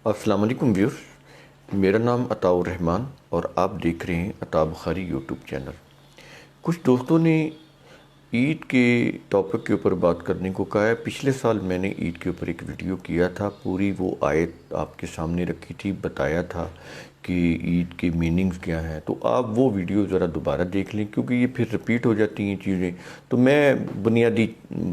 السلام علیکم ویورز، میرا نام عطاء الرحمن اور آپ دیکھ رہے ہیں عطاء بخاری یوٹیوب چینل۔ کچھ دوستوں نے عید کے ٹاپک کے اوپر بات کرنے کو کہا ہے۔ پچھلے سال میں نے عید کے اوپر ایک ویڈیو کیا تھا، پوری وہ آیت آپ کے سامنے رکھی تھی، بتایا تھا کہ عید کے میننگز کیا ہیں۔ تو آپ وہ ویڈیو ذرا دوبارہ دیکھ لیں، کیونکہ یہ پھر رپیٹ ہو جاتی ہیں چیزیں۔ تو میں بنیادی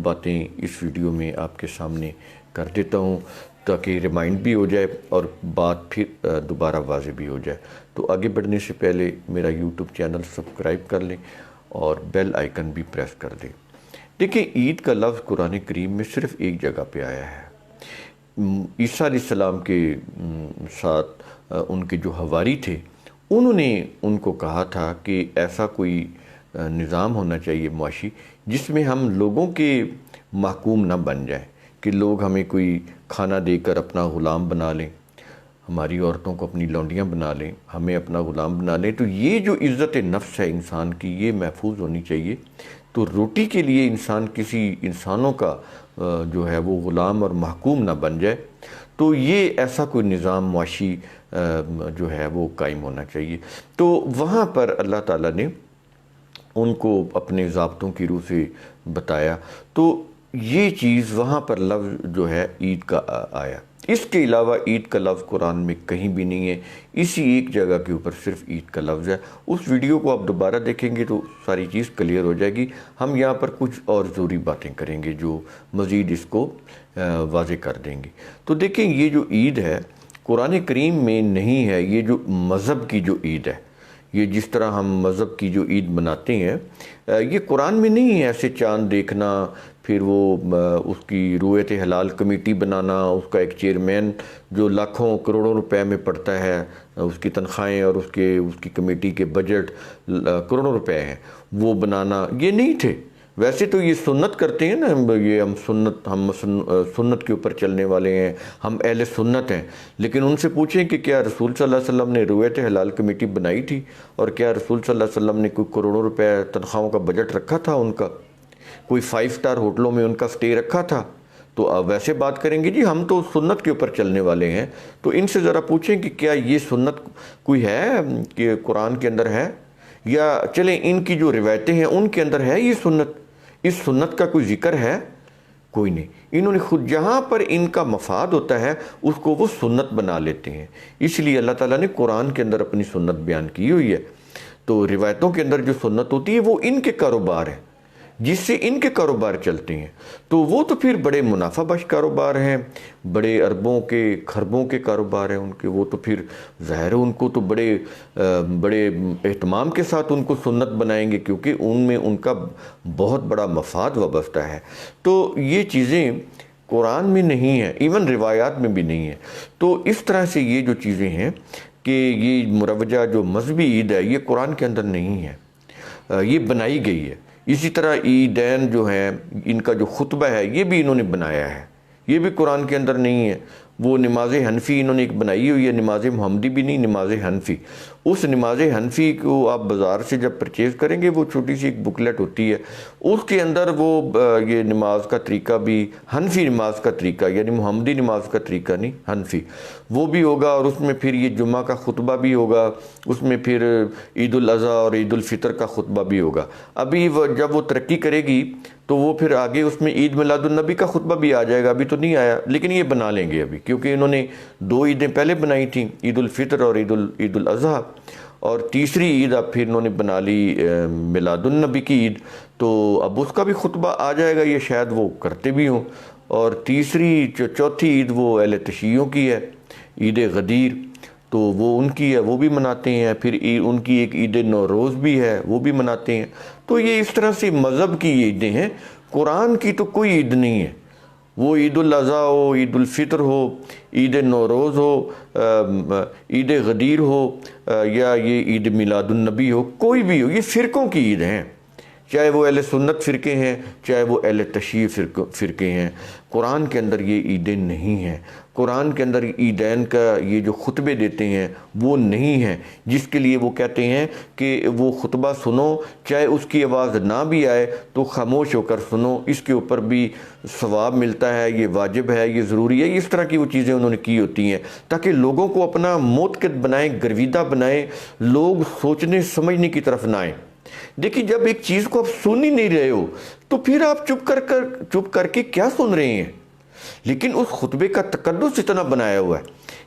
باتیں اس ویڈیو میں آپ کے سامنے کر دیتا ہوں تاکہ ریمائنڈ بھی ہو جائے اور بات پھر دوبارہ واضح بھی ہو جائے۔ تو آگے بڑھنے سے پہلے میرا یوٹیوب چینل سبسکرائب کر لیں اور بیل آئیکن بھی پریس کر دیں۔ دیکھیں، عید کا لفظ قرآن کریم میں صرف ایک جگہ پہ آیا ہے۔ عیسیٰ علیہ السلام کے ساتھ ان کے جو حواری تھے، انہوں نے ان کو کہا تھا کہ ایسا کوئی نظام ہونا چاہیے معاشی جس میں ہم لوگوں کے محکوم نہ بن جائیں، کہ لوگ ہمیں کوئی کھانا دے کر اپنا غلام بنا لیں، ہماری عورتوں کو اپنی لونڈیاں بنا لیں، ہمیں اپنا غلام بنا لیں۔ تو یہ جو عزت نفس ہے انسان کی، یہ محفوظ ہونی چاہیے۔ تو روٹی کے لیے انسان کسی انسانوں کا جو ہے وہ غلام اور محکوم نہ بن جائے، تو یہ ایسا کوئی نظام معاشی جو ہے وہ قائم ہونا چاہیے۔ تو وہاں پر اللہ تعالیٰ نے ان کو اپنے ضابطوں کی روح سے بتایا، تو یہ چیز وہاں پر لفظ جو ہے عید کا آیا۔ اس کے علاوہ عید کا لفظ قرآن میں کہیں بھی نہیں ہے، اسی ایک جگہ کے اوپر صرف عید کا لفظ ہے۔ اس ویڈیو کو آپ دوبارہ دیکھیں گے تو ساری چیز کلیئر ہو جائے گی۔ ہم یہاں پر کچھ اور ضروری باتیں کریں گے جو مزید اس کو واضح کر دیں گے۔ تو دیکھیں، یہ جو عید ہے قرآن کریم میں نہیں ہے، یہ جو مذہب کی جو عید ہے، یہ جس طرح ہم مذہب کی جو عید مناتے ہیں، یہ قرآن میں نہیں ہے۔ ایسے چاند دیکھنا، پھر وہ اس کی رویت حلال کمیٹی بنانا، اس کا ایک چیئرمین جو لاکھوں کروڑوں روپے میں پڑتا ہے، اس کی تنخواہیں اور اس کی کمیٹی کے بجٹ کروڑوں روپے ہیں، وہ بنانا، یہ نہیں تھے۔ ویسے تو یہ سنت کرتے ہیں نا، یہ ہم سنت کے اوپر چلنے والے ہیں، ہم اہل سنت ہیں۔ لیکن ان سے پوچھیں کہ کیا رسول صلی اللہ علیہ وسلم نے رویت حلال کمیٹی بنائی تھی، اور کیا رسول صلی اللہ علیہ وسلم نے کوئی کروڑوں روپے تنخواہوں کا بجٹ رکھا تھا، ان کا کوئی 5 اسٹار ہوٹلوں میں ان کا سٹے رکھا تھا؟ تو اب ویسے بات کریں گے، جی ہم تو سنت کے اوپر چلنے والے ہیں۔ تو ان سے ذرا پوچھیں کہ کیا یہ سنت کوئی ہے کہ قرآن کے اندر ہے، یا چلیں ان کی جو روایتیں ہیں ان کے اندر ہے یہ سنت؟ اس سنت کا کوئی ذکر ہے؟ کوئی نہیں۔ انہوں نے خود جہاں پر ان کا مفاد ہوتا ہے اس کو وہ سنت بنا لیتے ہیں۔ اس لیے اللہ تعالیٰ نے قرآن کے اندر اپنی سنت بیان کی ہوئی ہے۔ تو روایتوں کے اندر جو سنت ہوتی ہے وہ ان کے کاروبار ہیں، جس سے ان کے کاروبار چلتے ہیں۔ تو وہ تو پھر بڑے منافع بخش کاروبار ہیں، بڑے اربوں کے خربوں کے کاروبار ہیں ان کے۔ وہ تو پھر ظاہر ہے ان کو تو بڑے اہتمام کے ساتھ ان کو سنت بنائیں گے، کیونکہ ان میں ان کا بہت بڑا مفاد وابستہ ہے۔ تو یہ چیزیں قرآن میں نہیں ہیں، ایون روایات میں بھی نہیں ہیں۔ تو اس طرح سے یہ جو چیزیں ہیں کہ یہ مروجہ جو مذہبی عید ہے، یہ قرآن کے اندر نہیں ہے، یہ بنائی گئی ہے۔ اسی طرح عیدین جو ہیں، ان کا جو خطبہ ہے یہ بھی انہوں نے بنایا ہے، یہ بھی قرآن کے اندر نہیں ہے۔ وہ نماز حنفی انہوں نے ایک بنائی ہوئی ہے، نماز محمدی بھی نہیں، نماز حنفی۔ اس نماز حنفی کو آپ بازار سے جب پرچیز کریں گے، وہ چھوٹی سی ایک بکلیٹ ہوتی ہے، اس کے اندر وہ یہ نماز کا طریقہ بھی حنفی نماز کا طریقہ، یعنی محمدی نماز کا طریقہ نہیں، حنفی وہ بھی ہوگا، اور اس میں پھر یہ جمعہ کا خطبہ بھی ہوگا، اس میں پھر عید الاضحیٰ اور عید الفطر کا خطبہ بھی ہوگا۔ ابھی جب وہ ترقی کرے گی تو وہ پھر آگے اس میں عید میلاد النبی کا خطبہ بھی آ جائے گا۔ ابھی تو نہیں آیا، لیکن یہ بنا لیں گے ابھی، کیونکہ انہوں نے 2 عیدیں پہلے بنائی تھیں، عید الفطر اور عید الاضحیٰ، اور تیسری عید اب پھر انہوں نے بنا لی میلاد النبی کی عید۔ تو اب اس کا بھی خطبہ آ جائے گا، یہ شاید وہ کرتے بھی ہوں۔ اور چوتھی عید وہ اہل تشیعوں کی ہے، عید غدیر، تو وہ ان کی ہے، وہ بھی مناتے ہیں۔ پھر ان کی ایک عید نوروز بھی ہے، وہ بھی مناتے ہیں۔ تو یہ اس طرح سے مذہب کی عیدیں ہیں، قرآن کی تو کوئی عید نہیں ہے۔ وہ عید الاضحیٰ ہو، عید الفطر ہو، عید نوروز ہو، عید غدیر ہو، یا یہ عید میلاد النبی ہو، کوئی بھی ہو، یہ فرقوں کی عید ہیں، چاہے وہ اہل سنت فرقے ہیں، چاہے وہ اہل تشیع فرقے ہیں۔ قرآن کے اندر یہ عیدیں نہیں ہیں۔ قرآن کے اندر عیدین کا یہ جو خطبے دیتے ہیں وہ نہیں ہیں، جس کے لیے وہ کہتے ہیں کہ وہ خطبہ سنو، چاہے اس کی آواز نہ بھی آئے تو خاموش ہو کر سنو، اس کے اوپر بھی ثواب ملتا ہے، یہ واجب ہے، یہ ضروری ہے۔ اس طرح کی وہ چیزیں انہوں نے کی ہوتی ہیں تاکہ لوگوں کو اپنا موتقد بنائیں، گرویدہ بنائیں، لوگ سوچنے سمجھنے کی طرف نہ آئیں۔ دیکھیں جب ایک چیز کو آپ سن ہی نہیں رہے ہو تو پھر آپ چپ کر کے کیا سن رہے ہیں؟ لیکن اس خطبے کا تقدس اتنا بنایا ہوا ہے،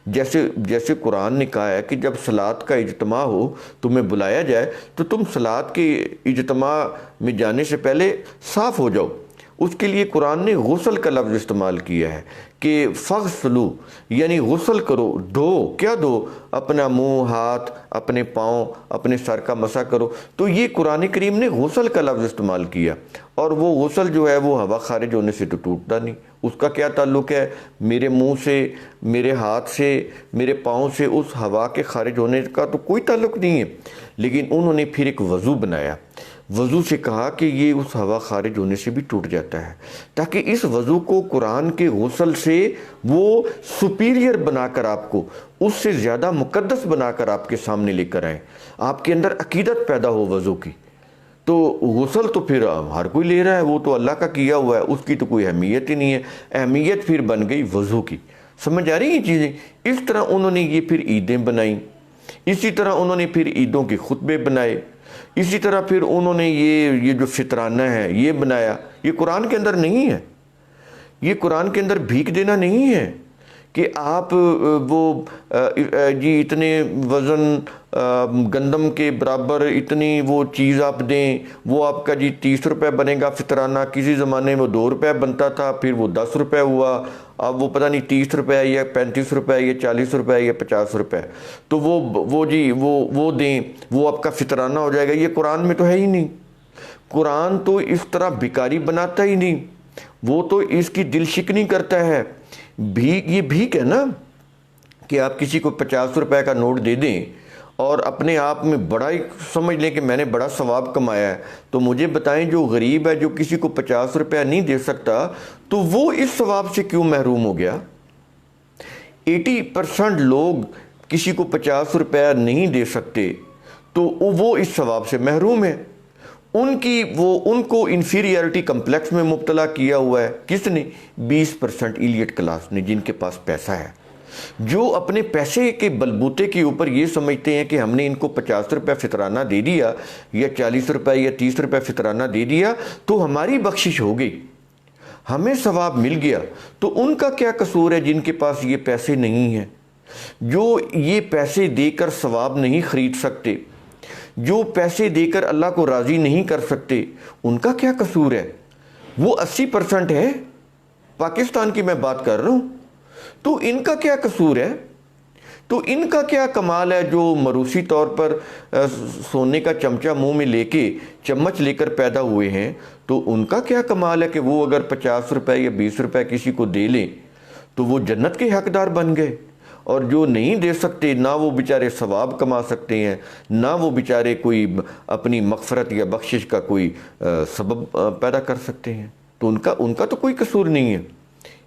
جیسے قرآن نے کہا ہے کہ جب صلاۃ کا اجتماع ہو تمہیں بلایا جائے تو تم صلاۃ کے اجتماع میں جانے سے پہلے صاف ہو جاؤ۔ اس کے لیے قرآن نے غسل کا لفظ استعمال کیا ہے کہ فغسلو، یعنی غسل کرو، دھو، کیا دھو؟ اپنا منہ، ہاتھ، اپنے پاؤں، اپنے سر کا مسح کرو۔ تو یہ قرآن کریم نے غسل کا لفظ استعمال کیا، اور وہ غسل جو ہے وہ ہوا خارج ہونے سے تو ٹوٹتا نہیں۔ اس کا کیا تعلق ہے؟ میرے منہ سے، میرے ہاتھ سے، میرے پاؤں سے اس ہوا کے خارج ہونے کا تو کوئی تعلق نہیں ہے۔ لیکن انہوں نے پھر ایک وضو بنایا، وضو سے کہا کہ یہ اس ہوا خارج ہونے سے بھی ٹوٹ جاتا ہے، تاکہ اس وضو کو قرآن کے غسل سے وہ سپیریئر بنا کر آپ کو، اس سے زیادہ مقدس بنا کر آپ کے سامنے لے کر آئیں، آپ کے اندر عقیدت پیدا ہو وضو کی۔ تو غسل تو پھر ہر کوئی لے رہا ہے، وہ تو اللہ کا کیا ہوا ہے، اس کی تو کوئی اہمیت ہی نہیں ہے۔ اہمیت پھر بن گئی وضو کی۔ سمجھ آ رہی ہیں چیزیں؟ اس طرح انہوں نے یہ پھر عیدیں بنائیں، اسی طرح انہوں نے پھر عیدوں کے خطبے بنائے، اسی طرح پھر انہوں نے یہ جو فطرانہ ہے یہ بنایا۔ یہ قرآن کے اندر نہیں ہے، یہ قرآن کے اندر بھیک دینا نہیں ہے کہ آپ وہ جی اتنے وزن گندم کے برابر اتنی وہ چیز آپ دیں، وہ آپ کا جی 30 روپے بنے گا فطرانہ۔ کسی زمانے میں وہ 2 روپے بنتا تھا، پھر وہ 10 روپے ہوا، اب وہ پتہ نہیں 30 روپے یا 35 روپے یا 40 روپے یا 50 روپے، تو وہ دیں، وہ آپ کا فطرانہ ہو جائے گا۔ یہ قرآن میں تو ہے ہی نہیں۔ قرآن تو اس طرح بھکاری بناتا ہی نہیں، وہ تو اس کی دل شکنی کرتا ہے۔ یہ بھیک ہے نا کہ آپ کسی کو 50 روپے کا نوٹ دے دیں اور اپنے آپ میں بڑا ہی سمجھ لیں کہ میں نے بڑا ثواب کمایا ہے۔ تو مجھے بتائیں جو غریب ہے، جو کسی کو 50 روپے نہیں دے سکتا، تو وہ اس ثواب سے کیوں محروم ہو گیا؟ 80% لوگ کسی کو 50 روپے نہیں دے سکتے تو وہ اس ثواب سے محروم ہے۔ ان کو انفیریئرٹی کمپلیکس میں مبتلا کیا ہوا ہے۔ کس نے؟ 20% ایلیٹ کلاس نے، جن کے پاس پیسہ ہے، جو اپنے پیسے کے بلبوتے کے اوپر یہ سمجھتے ہیں کہ ہم نے ان کو 50 روپے فطرانہ دے دیا یا 40 روپے یا 30 روپے فطرانہ دے دیا تو ہماری بخشش ہو گئی، ہمیں ثواب مل گیا۔ تو ان کا کیا قصور ہے جن کے پاس یہ پیسے نہیں ہیں، جو یہ پیسے دے کر ثواب نہیں خرید سکتے، جو پیسے دے کر اللہ کو راضی نہیں کر سکتے؟ ان کا کیا قصور ہے؟ وہ 80% ہے، پاکستان کی میں بات کر رہا ہوں۔ تو ان کا کیا قصور ہے؟ تو ان کا کیا کمال ہے جو مروسی طور پر سونے کا چمچہ منہ میں لے کے، چمچ لے کر پیدا ہوئے ہیں؟ تو ان کا کیا کمال ہے کہ وہ اگر 50 روپے یا 20 روپے کسی کو دے لیں تو وہ جنت کے حقدار بن گئے، اور جو نہیں دے سکتے نہ وہ بیچارے ثواب کما سکتے ہیں، نہ وہ بیچارے کوئی اپنی مغفرت یا بخشش کا کوئی سبب پیدا کر سکتے ہیں۔ تو ان کا تو کوئی قصور نہیں ہے۔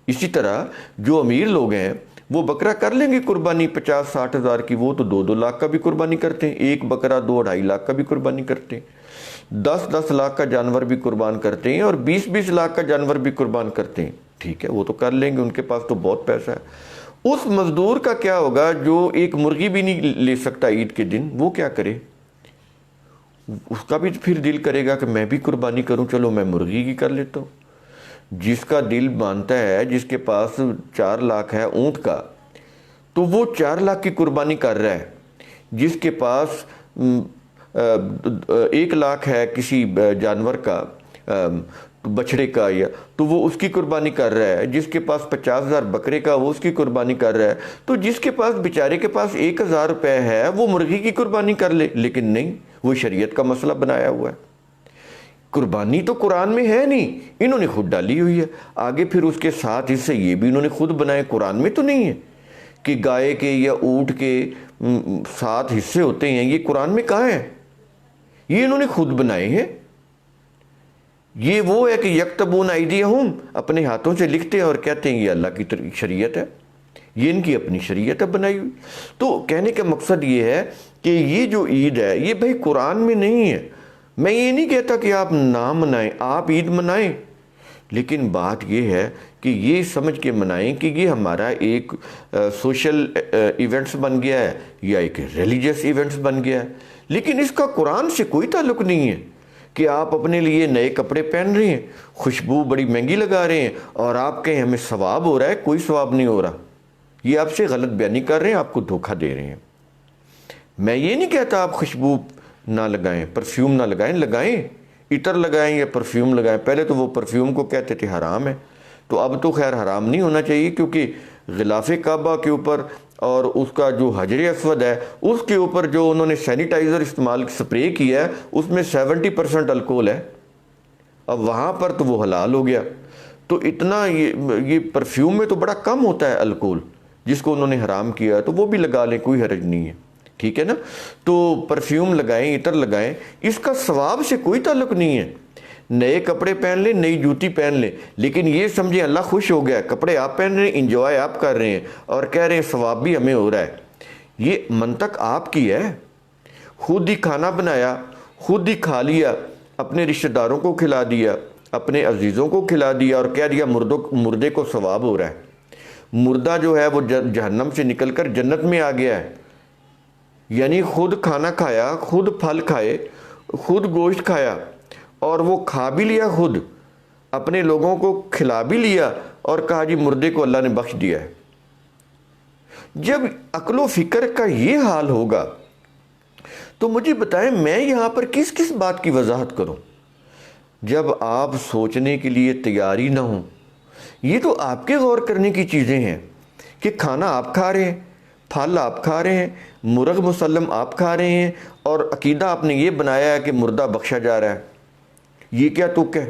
اسی طرح جو امیر لوگ ہیں وہ بکرا کر لیں گے قربانی 50-60 ہزار کی، وہ تو 2-2 لاکھ کا بھی قربانی کرتے ہیں، ایک بکرا 2-2.5 لاکھ کا بھی قربانی کرتے ہیں، 10-10 لاکھ کا جانور بھی قربان کرتے ہیں، اور 20-20 لاکھ کا جانور بھی قربان کرتے ہیں۔ ٹھیک ہے، وہ تو کر لیں گے، ان کے پاس تو بہت پیسہ ہے۔ اس مزدور کا کیا ہوگا جو ایک مرغی بھی نہیں لے سکتا عید کے دن؟ وہ کیا کرے؟ اس کا بھی پھر دل کرے گا کہ میں بھی قربانی کروں، چلو میں مرغی کی کر لیتا ہوں۔ جس کا دل مانتا ہے، جس کے پاس 4 لاکھ ہے اونٹ کا، تو وہ 4 لاکھ کی قربانی کر رہا ہے۔ جس کے پاس 1 لاکھ ہے کسی جانور کا، بچڑے کا، یا تو وہ اس کی قربانی کر رہا ہے۔ جس کے پاس 50,000 بکرے کا، وہ اس کی قربانی کر رہا ہے۔ تو جس کے پاس بیچارے کے پاس 1,000 روپے ہے وہ مرغی کی قربانی کر لے، لیکن نہیں، وہ شریعت کا مسئلہ بنایا ہوا ہے۔ قربانی تو قرآن میں ہے نہیں، انہوں نے خود ڈالی ہوئی ہے۔ آگے پھر اس کے ساتھ حصے یہ بھی انہوں نے خود بنائے، قرآن میں تو نہیں ہے کہ گائے کے یا اونٹ کے 7 حصے ہوتے ہیں، یہ قرآن میں کہاں ہے؟ یہ انہوں نے خود بنائے ہیں۔ یہ وہ ہے کہ یکتبون ایدیہم، اپنے ہاتھوں سے لکھتے ہیں اور کہتے ہیں یہ اللہ کی شریعت ہے۔ یہ ان کی اپنی شریعت ہے بنائی ہوئی۔ تو کہنے کا مقصد یہ ہے کہ یہ جو عید ہے یہ بھائی قرآن میں نہیں ہے۔ میں یہ نہیں کہتا کہ آپ نہ منائیں، آپ عید منائیں، لیکن بات یہ ہے کہ یہ سمجھ کے منائیں کہ یہ ہمارا ایک سوشل ایونٹس بن گیا ہے یا ایک ریلیجس ایونٹس بن گیا ہے، لیکن اس کا قرآن سے کوئی تعلق نہیں ہے کہ آپ اپنے لیے نئے کپڑے پہن رہے ہیں، خوشبو بڑی مہنگی لگا رہے ہیں اور آپ کہیں ہمیں ثواب ہو رہا ہے۔ کوئی ثواب نہیں ہو رہا، یہ آپ سے غلط بیانی کر رہے ہیں، آپ کو دھوکہ دے رہے ہیں۔ میں یہ نہیں کہتا آپ خوشبو نہ لگائیں، پرفیوم نہ لگائیں، لگائیں، عطر لگائیں یا پرفیوم لگائیں۔ پہلے تو وہ پرفیوم کو کہتے تھے حرام ہے، تو اب تو خیر حرام نہیں ہونا چاہیے، کیونکہ غلاف کعبہ کے اوپر اور اس کا جو حجر اسود ہے اس کے اوپر جو انہوں نے سینیٹائزر استعمال سپرے کیا ہے اس میں 70% الکوہل ہے۔ اب وہاں پر تو وہ حلال ہو گیا، تو اتنا یہ پرفیوم میں تو بڑا کم ہوتا ہے الکوہل جس کو انہوں نے حرام کیا، تو وہ بھی لگا لیں، کوئی حرج نہیں ہے، ٹھیک ہے نا۔ تو پرفیوم لگائیں، عطر لگائیں، اس کا ثواب سے کوئی تعلق نہیں ہے۔ نئے کپڑے پہن لیں، نئی جوتی پہن لیں، لیکن یہ سمجھیں اللہ خوش ہو گیا، کپڑے آپ پہن رہے ہیں، انجوائے آپ کر رہے ہیں اور کہہ رہے ہیں ثواب بھی ہمیں ہو رہا ہے۔ یہ منطق آپ کی ہے۔ خود ہی کھانا بنایا، خود ہی کھا لیا، اپنے رشتہ داروں کو کھلا دیا، اپنے عزیزوں کو کھلا دیا اور کہہ دیا مردے کو ثواب ہو رہا ہے۔ مردہ جو ہے وہ جہنم سے نکل کر جنت میں آ گیا ہے۔ یعنی خود کھانا کھایا، خود پھل کھائے، خود گوشت کھایا اور وہ کھا بھی لیا، خود اپنے لوگوں کو کھلا بھی لیا اور کہا جی مردے کو اللہ نے بخش دیا ہے۔ جب عقل و فکر کا یہ حال ہوگا تو مجھے بتائیں میں یہاں پر کس کس بات کی وضاحت کروں؟ جب آپ سوچنے کے لیے تیاری نہ ہوں، یہ تو آپ کے غور کرنے کی چیزیں ہیں کہ کھانا آپ کھا رہے ہیں، پھل آپ کھا رہے ہیں، مرغ مسلم آپ کھا رہے ہیں اور عقیدہ آپ نے یہ بنایا ہے کہ مردہ بخشا جا رہا ہے۔ یہ کیا تک ہے؟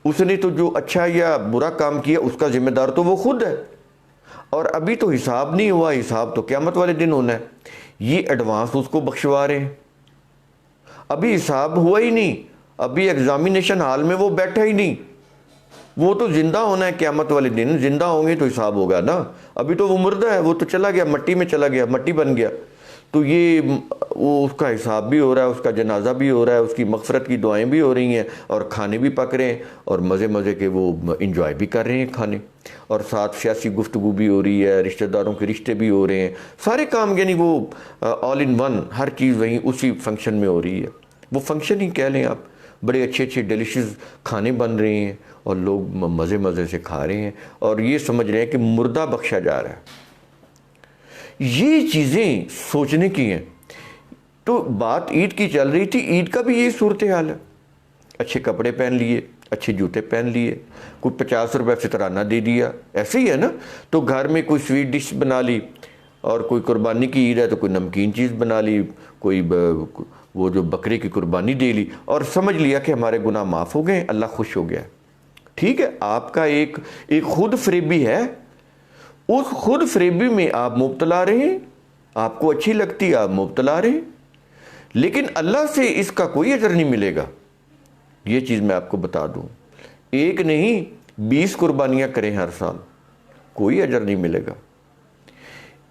اس نے تو جو اچھا یا برا کام کیا اس کا ذمہ دار تو وہ خود ہے، اور ابھی تو حساب نہیں ہوا، حساب تو قیامت والے دن ہونا ہے۔ یہ ایڈوانس اس کو بخشوا رہے ہیں، ابھی حساب ہوا ہی نہیں، ابھی ایگزامینیشن ہال میں وہ بیٹھا ہی نہیں، وہ تو زندہ ہونا ہے قیامت والے دن، زندہ ہوں گے تو حساب ہوگا نا۔ ابھی تو وہ مردہ ہے، وہ تو چلا گیا، مٹی میں چلا گیا، مٹی بن گیا، تو یہ وہ اس کا حساب بھی ہو رہا ہے، اس کا جنازہ بھی ہو رہا ہے، اس کی مغفرت کی دعائیں بھی ہو رہی ہیں اور کھانے بھی پک رہے ہیں اور مزے مزے کے وہ انجوائے بھی کر رہے ہیں کھانے، اور ساتھ سیاسی گفتگو بھی ہو رہی ہے، رشتہ داروں کے رشتے بھی ہو رہے ہیں، سارے کام، یعنی وہ آل ان ون، ہر چیز وہیں اسی فنکشن میں ہو رہی ہے۔ وہ فنکشن ہی کہہ لیں آپ، بڑے اچھے اچھے ڈیلیشیس کھانے بن رہے ہیں اور لوگ مزے مزے سے کھا رہے ہیں اور یہ سمجھ رہے ہیں کہ مردہ بخشا جا رہا ہے۔ یہ چیزیں سوچنے کی ہیں۔ تو بات عید کی چل رہی تھی، عید کا بھی یہی صورتحال ہے، اچھے کپڑے پہن لیے، اچھے جوتے پہن لیے، کوئی 50 روپے فطرانہ دے دیا، ایسے ہی ہے نا۔ تو گھر میں کوئی سویٹ ڈش بنا لی، اور کوئی قربانی کی عید ہے تو کوئی نمکین چیز بنا لی، کوئی وہ جو بکرے کی قربانی دے لی اور سمجھ لیا کہ ہمارے گناہ معاف ہو گئے، اللہ خوش ہو گیا۔ ٹھیک ہے، آپ کا ایک خود فریبی ہے، اس خود فریبی میں آپ مبتلا رہے، آپ کو اچھی لگتی آپ مبتلا رہے، لیکن اللہ سے اس کا کوئی اجر نہیں ملے گا۔ یہ چیز میں آپ کو بتا دوں، ایک نہیں 20 قربانیاں کریں ہر سال، کوئی اجر نہیں ملے گا۔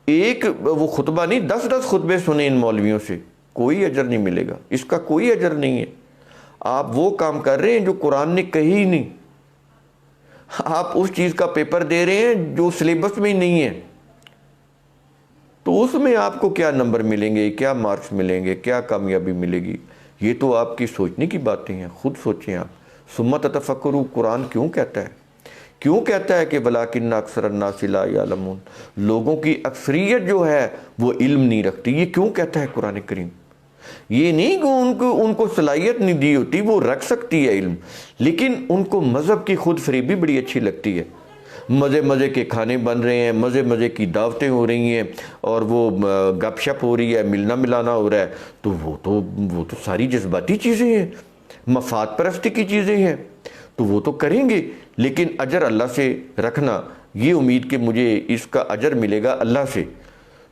ایک وہ خطبہ نہیں، 10 خطبے سنیں ان مولویوں سے، کوئی اجر نہیں ملے گا، اس کا کوئی اجر نہیں ہے۔ آپ وہ کام کر رہے ہیں جو قرآن نے کہی ہی نہیں، آپ اس چیز کا پیپر دے رہے ہیں جو سلیبس میں ہی نہیں ہے، تو اس میں آپ کو کیا نمبر ملیں گے، کیا مارکس ملیں گے، کیا کامیابی ملے گی؟ یہ تو آپ کی سوچنے کی باتیں ہیں، خود سوچیں آپ۔ ثم تتفکروا، قرآن کیوں کہتا ہے؟ کیوں کہتا ہے کہ وَلَٰكِنَّ أَكْثَرَ النَّاسِ لَا يَعْلَمُونَ، لوگوں کی اکثریت جو ہے وہ علم نہیں رکھتی؟ یہ کیوں کہتا ہے قرآن کریم؟ یہ نہیں کہ ان کو صلاحیت نہیں دی ہوتی، وہ رکھ سکتی ہے علم، لیکن ان کو مذہب کی خود فریبی بڑی اچھی لگتی ہے۔ مزے مزے کے کھانے بن رہے ہیں، مزے مزے کی دعوتیں ہو رہی ہیں اور وہ گپ شپ ہو رہی ہے، ملنا ملانا ہو رہا ہے، تو وہ تو ساری جذباتی چیزیں ہیں، مفاد پرستی کی چیزیں ہیں، تو وہ تو کریں گے، لیکن اجر اللہ سے رکھنا، یہ امید کہ مجھے اس کا اجر ملے گا اللہ سے،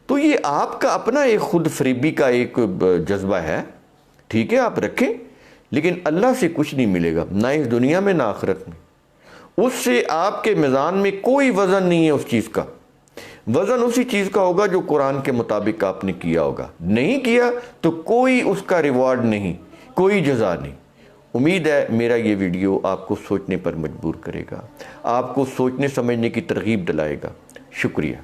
تو یہ آپ کا اپنا ایک خود فریبی کا ایک جذبہ ہے، ٹھیک ہے، آپ رکھیں، لیکن اللہ سے کچھ نہیں ملے گا، نہ اس دنیا میں نہ آخرت میں۔ اس سے آپ کے میزان میں کوئی وزن نہیں ہے اس چیز کا۔ وزن اسی چیز کا ہوگا جو قرآن کے مطابق آپ نے کیا ہوگا. نہیں کیا تو کوئی اس کا ریوارڈ نہیں، کوئی جزا نہیں. امید ہے میرا یہ ویڈیو آپ کو سوچنے پر مجبور کرے گا، آپ کو سوچنے سمجھنے کی ترغیب دلائے گا. شکریہ.